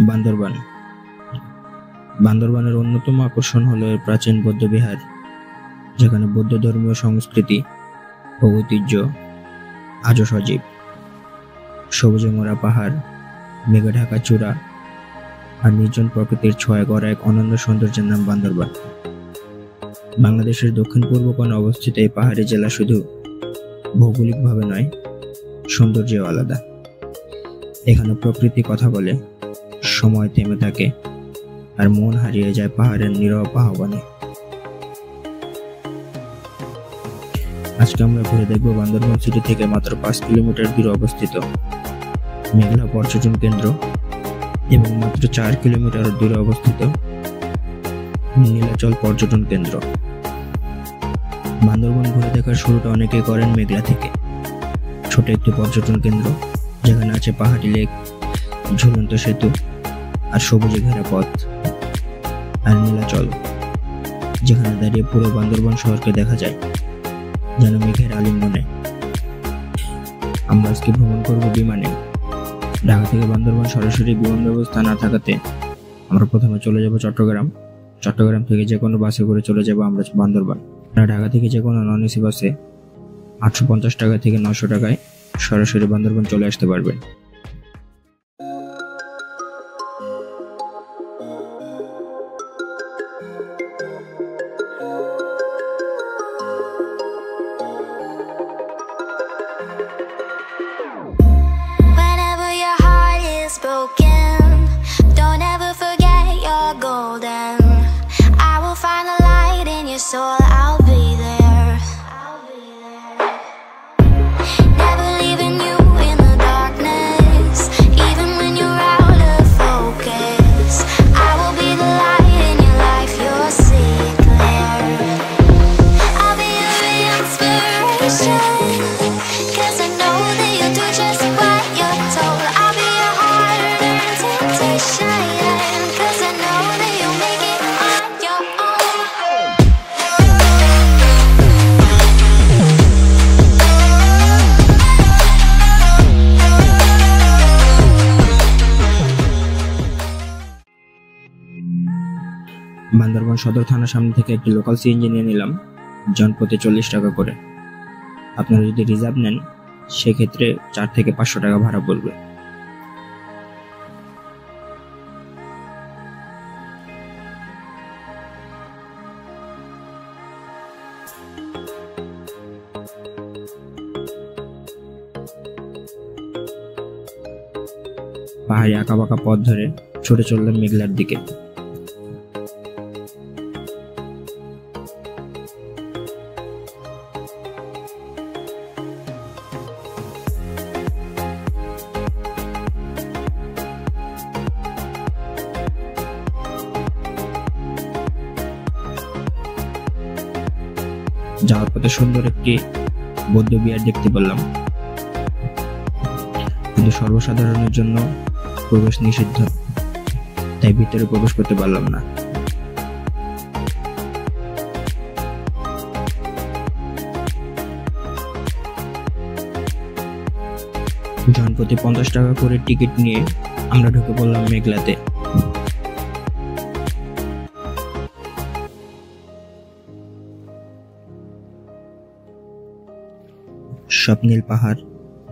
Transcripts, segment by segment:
বান্দরবান। বান্দরবানের অন্যতম আকর্ষণ হলো এর প্রাচীন বৌদ্ধবিহার, যেখানে বৌদ্ধ ধর্মীয় সংস্কৃতি ও ঐতিহ্য আজও সজীব। সবুজে মোড়া পাহাড়, মেঘে ঢাকা চূড়া আর নির্জন প্রকৃতির ছোঁয়া গড়া এক অনন্য সৌন্দর্যের নাম বান্দরবান। বাংলাদেশের দক্ষিণ পূর্ব কোণে অবস্থিত এই পাহাড়ি জেলা শুধু ভৌগোলিকভাবে নয়, সৌন্দর্যও আলাদা। এখানে প্রকৃতি কথা বলে, সময় থেমে থাকে আর মন হারিয়ে যায় পাহাড়ের নীরব আহ্বানে। আজকে আমরা ঘুরে দেখব বান্দরবান সিটি থেকে মাত্র 5 কিলোমিটার দূরে অবস্থিত মেঘলা পর্যটন কেন্দ্র এবং মাত্র 4 কিলোমিটার দূরে অবস্থিত নীলাচল পর্যটন কেন্দ্র। বান্দরবান ঘুরে দেখার শুরুটা অনেকেই করেন মেঘলা থেকে। ছোট একটি পর্যটন কেন্দ্র, যেখানে আছে পাহাড়ি লেক, ঝুলন্ত সেতু আর সবুজে ঘেরা পথ। আর নীলাচল, যেখানে দাঁড়িয়ে পুরো বান্দরবান শহরকে দেখা যায় যেন মেঘের আলিঙ্গনে। আমরা আজকে ভ্রমণ করব বিমানে। ঢাকা থেকে বান্দরবান সরাসরি বিমান ব্যবস্থা না থাকাতে আমরা প্রথমে চলে যাব চট্টগ্রাম। চট্টগ্রাম থেকে যে কোনো বাসে করে চলে যাব আমরা বান্দরবান। ঢাকা থেকে যে কোনো নন এসি বাসে 850 টাকা থেকে 900 টাকায় সরাসরি বান্দরবান চলে আসতে পারবেন। Whenever your heart is broken, don't ever forget you're golden. I will find a light in your soul, I'll be there. Never leaving you in the darkness, even when you're out of focus. I will be the light in your life, you'll see it clear. I'll be your inspiration, 'cause I know that you'll do just what you're told. I'll be your hard-earned temptation, 'cause I know that you'll make it on your own. Bandarban সদর থানার সামনে থেকে একটি local CNG নিয়ে নিলাম, জনপ্রতি 40 টাকা করে। আপনারা যদি রিজার্ভ নেন সেক্ষেত্রে 4 থেকে 500 টাকা ভাড়া পড়বে। পাহাড়ি আঁকাবাঁকা পথ ধরে ছুটে চললাম মেঘলার দিকে। যাওয়ার পথে সুন্দর একটি বৌদ্ধ বিহার দেখতে পেলাম, কিন্তু সর্বসাধারণের জন্য প্রবেশ নিষিদ্ধ, তাই ভিতরে প্রবেশ করতে পারলাম না। জনপ্রতি 50 টাকা করে টিকিট নিয়ে আমরা ঢুকে পড়লাম মেঘলাতে। স্বপ্নীল পাহাড়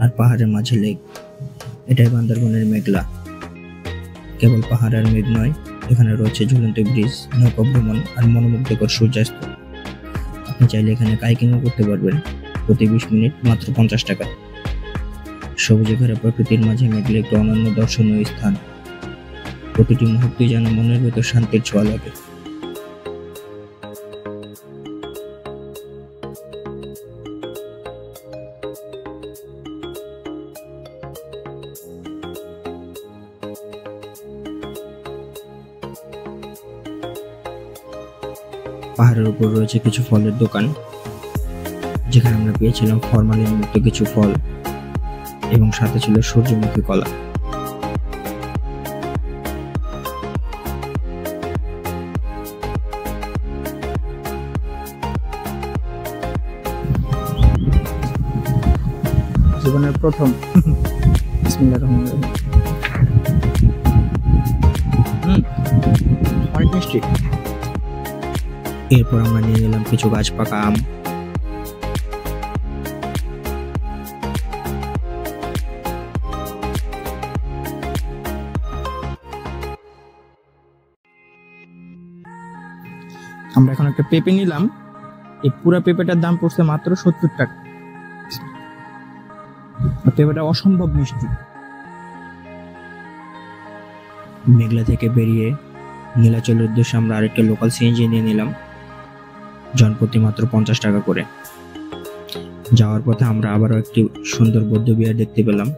আর পাহাড়ের মাঝে লেক, এটাই বান্দরবানের মেঘলা। কেবল পাহাড় আর মেঘ নয়, এখানে রয়েছে ঝুলন্ত ব্রিজ, নৌকা ভ্রমণ আর মনোমুগ্ধকর সূর্যাস্ত। আপনি চাইলে এখানে কাইকিংও করতে পারবেন, প্রতি 20 মিনিট মাত্র 50 টাকা। সবুজে ঘেরা প্রকৃতির মাঝে মেঘলা একটি অনন্য দর্শনীয় স্থান। প্রতিটি মুহূর্তই যেন মনের ভেতর শান্তির ছোঁয়া লাগে। পাহাড়ের উপর রয়েছে কিছু ফলের দোকান, যেখানে আমরা পেয়েছিলাম ফরমালিন মুক্ত কিছু ফল এবং সাথে ছিল সূর্যমুখী কলা। জীবনের প্রথম বিসমিল্লাহির রহমানির রহিম। মিষ্টি। এরপর আমরা নিয়ে নিলাম কিছু গাছ পাকা আম। আমরা এখন একটা পেঁপে নিলাম। এই পুরো পেঁপেটার দাম পড়ছে মাত্র 70 টাকা। পেঁপেটা অসম্ভব মিষ্টি। মেঘলা থেকে বেরিয়ে নীলাচলের উদ্দেশ্যে আমরা আরেকটা লোকাল সিএনজি নিয়ে নিলাম, জনপ্রতি মাত্র 50 টাকা করে। যাওয়ার পথে আমরা আবারও একটি সুন্দর বৌদ্ধ বিহার দেখতে পেলাম।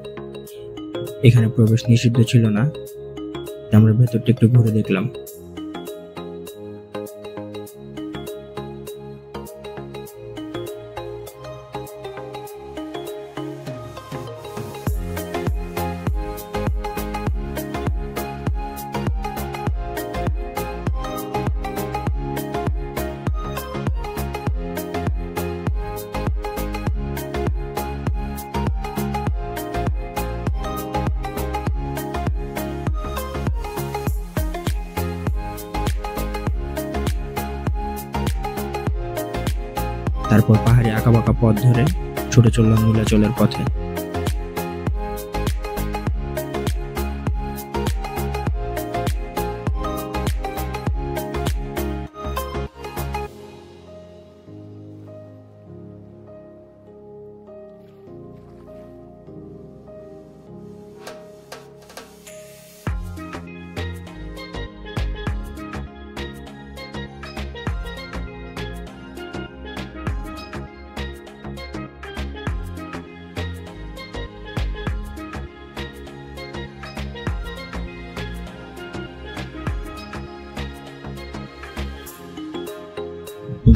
এখানে প্রবেশ নিষিদ্ধ ছিল না, তাই আমরা ভেতরটা একটু ঘুরে দেখলাম। তারপর পাহাড়ে আঁকাবাঁকা পথ ধরে ছুটে চললাম নীলাচলের পথে।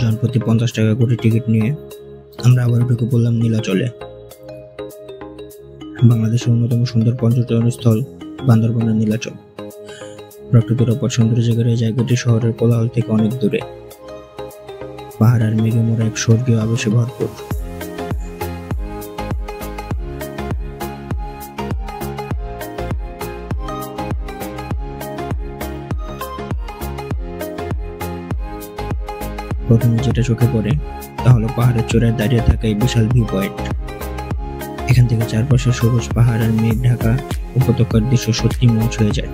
জনপ্রতি 50 টাকা করে টিকিট নিয়ে আমরা আবার ঢুকে পড়লাম নীলাচলে। বাংলাদেশের অন্যতম সুন্দর পর্যটন স্থল বান্দরবানের নীলাচল। প্রকৃতির অপর সুন্দর জায়গার এই জায়গাটি শহরের কোলাহল থেকে অনেক দূরে। পাহাড় আর মেঘে মোড়া এক স্বর্গীয় আবেশে ভরপুর। প্রথমে যেটা চোখে পড়ে তা হলো পাহাড়ের চূড়ায় দাঁড়িয়ে থাকা এই বিশাল ভিউ পয়েন্ট। এখান থেকে চারপাশে সবুজ পাহাড় আর মেঘ ঢাকা উপত্যকার দৃশ্য সত্যি মন ছুঁয়ে যায়।